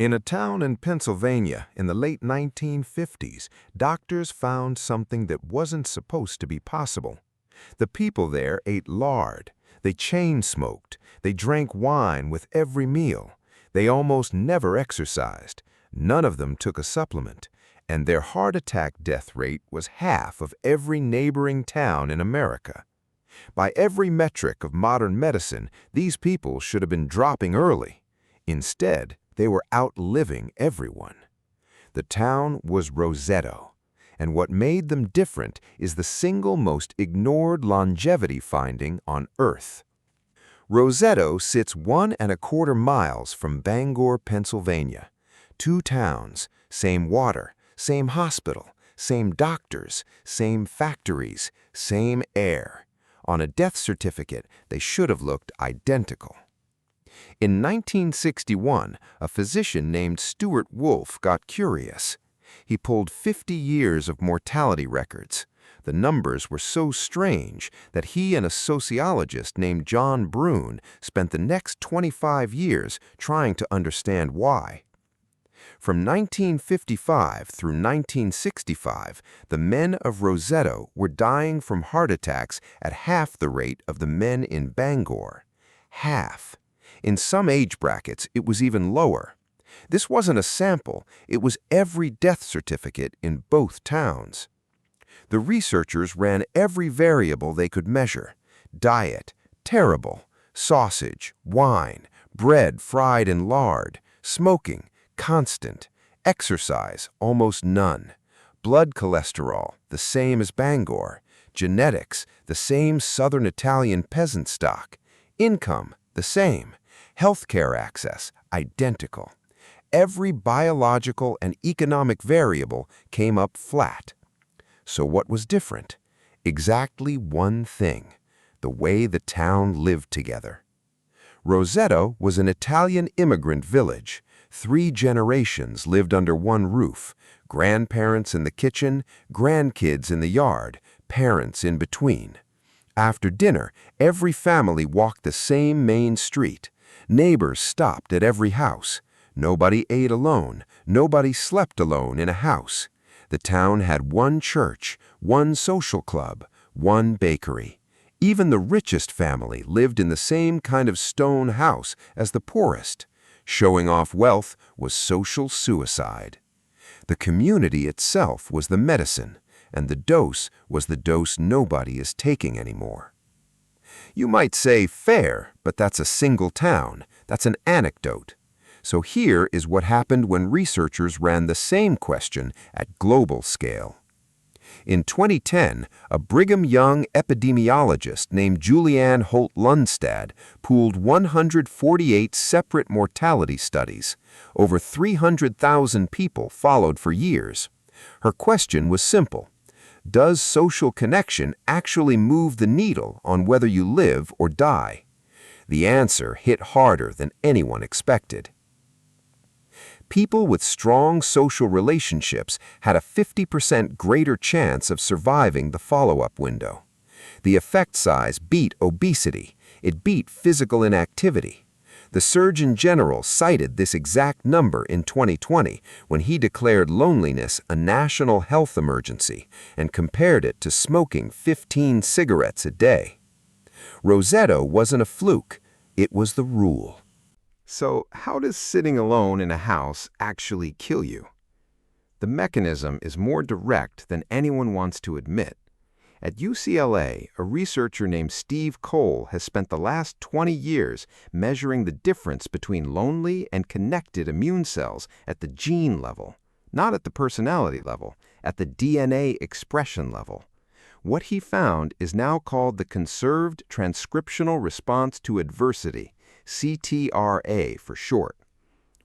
In a town in Pennsylvania in the late 1950s, doctors found something that wasn't supposed to be possible. The people there ate lard. They chain-smoked. They drank wine with every meal. They almost never exercised. None of them took a supplement. And their heart attack death rate was half of every neighboring town in America. By every metric of modern medicine, these people should have been dropping early. Instead, they were outliving everyone. The town was Roseto, and what made them different is the single most ignored longevity finding on Earth. Roseto sits 1¼ miles from Bangor, Pennsylvania. Two towns, same water, same hospital, same doctors, same factories, same air. On a death certificate, they should have looked identical. In 1961, a physician named Stuart Wolfe got curious. He pulled 50 years of mortality records. The numbers were so strange that he and a sociologist named John Brune spent the next 25 years trying to understand why. From 1955 through 1965, the men of Roseto were dying from heart attacks at half the rate of the men in Bangor. Half. In some age brackets, it was even lower. This wasn't a sample, it was every death certificate in both towns. The researchers ran every variable they could measure. Diet, terrible. Sausage, wine, bread fried in lard. Smoking, constant. Exercise, almost none. Blood cholesterol, the same as Bangor. Genetics, the same Southern Italian peasant stock. Income, the same. Healthcare access, identical. Every biological and economic variable came up flat. So what was different? Exactly one thing: the way the town lived together. Roseto was an Italian immigrant village. 3 generations lived under one roof, grandparents in the kitchen, grandkids in the yard, parents in between. After dinner, every family walked the same main street. Neighbors stopped at every house. Nobody ate alone. Nobody slept alone in a house. The town had one church, one social club, one bakery. Even the richest family lived in the same kind of stone house as the poorest. Showing off wealth was social suicide. The community itself was the medicine, and the dose was the dose nobody is taking anymore. You might say fair, but that's a single town. That's an anecdote. So here is what happened when researchers ran the same question at global scale. In 2010, a Brigham Young epidemiologist named Julianne Holt-Lunstad pooled 148 separate mortality studies. Over 300,000 people followed for years. Her question was simple: does social connection actually move the needle on whether you live or die? The answer hit harder than anyone expected. People with strong social relationships had a 50% greater chance of surviving the follow-up window. The effect size beat obesity. It beat physical inactivity. The Surgeon General cited this exact number in 2020 when he declared loneliness a national health emergency and compared it to smoking 15 cigarettes a day. Roseto wasn't a fluke. It was the rule. So, how does sitting alone in a house actually kill you? The mechanism is more direct than anyone wants to admit. At UCLA, a researcher named Steve Cole has spent the last 20 years measuring the difference between lonely and connected immune cells at the gene level, not at the personality level, at the DNA expression level. What he found is now called the conserved transcriptional response to adversity, CTRA for short.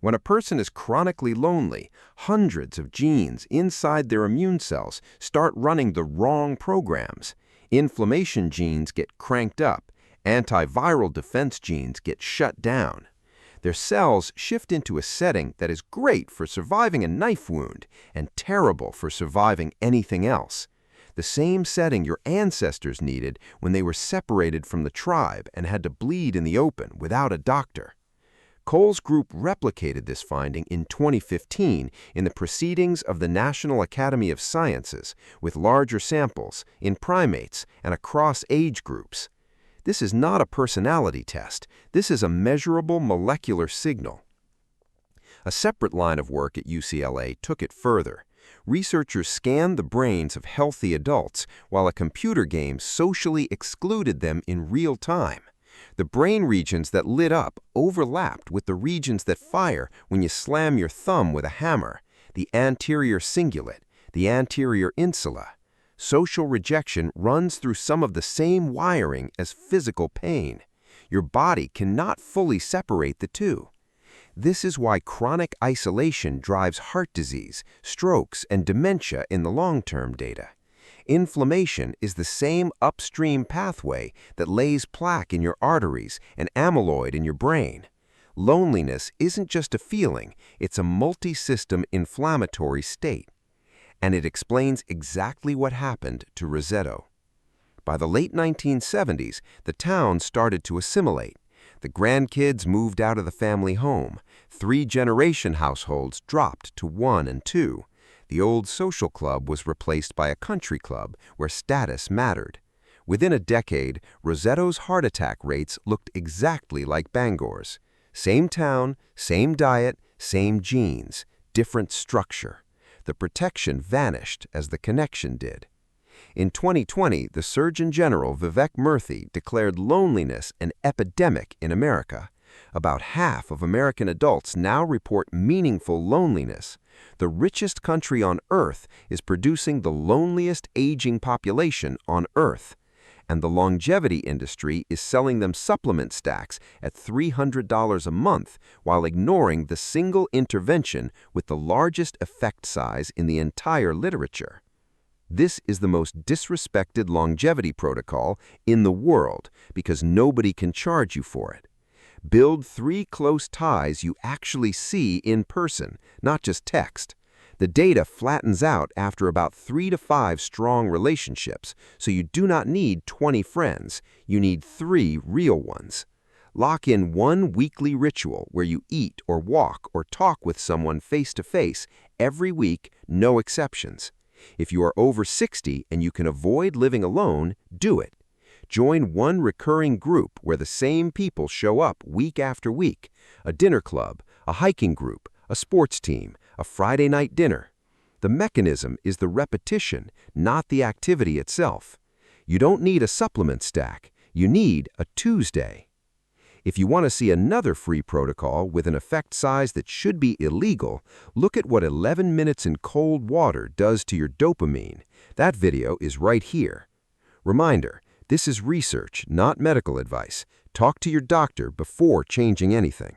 When a person is chronically lonely, hundreds of genes inside their immune cells start running the wrong programs. Inflammation genes get cranked up, antiviral defense genes get shut down. Their cells shift into a setting that is great for surviving a knife wound and terrible for surviving anything else. The same setting your ancestors needed when they were separated from the tribe and had to bleed in the open without a doctor. Cole's group replicated this finding in 2015 in the Proceedings of the National Academy of Sciences with larger samples, in primates, and across age groups. This is not a personality test. This is a measurable molecular signal. A separate line of work at UCLA took it further. Researchers scanned the brains of healthy adults while a computer game socially excluded them in real time. The brain regions that lit up overlapped with the regions that fire when you slam your thumb with a hammer, the anterior cingulate, the anterior insula. Social rejection runs through some of the same wiring as physical pain. Your body cannot fully separate the two. This is why chronic isolation drives heart disease, strokes, and dementia in the long-term data. Inflammation is the same upstream pathway that lays plaque in your arteries and amyloid in your brain. Loneliness isn't just a feeling, it's a multi-system inflammatory state. And it explains exactly what happened to Roseto. By the late 1970s, the town started to assimilate. The grandkids moved out of the family home. 3-generation households dropped to 1 and 2. The old social club was replaced by a country club where status mattered. Within a decade, Roseto's heart attack rates looked exactly like Bangor's. Same town, same diet, same genes, different structure. The protection vanished as the connection did. In 2020, the Surgeon General Vivek Murthy declared loneliness an epidemic in America. About half of American adults now report meaningful loneliness. The richest country on Earth is producing the loneliest aging population on Earth. And the longevity industry is selling them supplement stacks at $300 a month while ignoring the single intervention with the largest effect size in the entire literature. This is the most disrespected longevity protocol in the world because nobody can charge you for it. Build 3 close ties you actually see in person, not just text. The data flattens out after about 3 to 5 strong relationships, so you do not need 20 friends. You need 3 real ones. Lock in 1 weekly ritual where you eat or walk or talk with someone face-to-face every week, no exceptions. If you are over 60 and you can avoid living alone, do it. Join 1 recurring group where the same people show up week after week. A dinner club, a hiking group, a sports team, a Friday night dinner. The mechanism is the repetition, not the activity itself. You don't need a supplement stack. You need a Tuesday. If you want to see another free protocol with an effect size that should be illegal, look at what 11 minutes in cold water does to your dopamine. That video is right here. Reminder, this is research, not medical advice. Talk to your doctor before changing anything.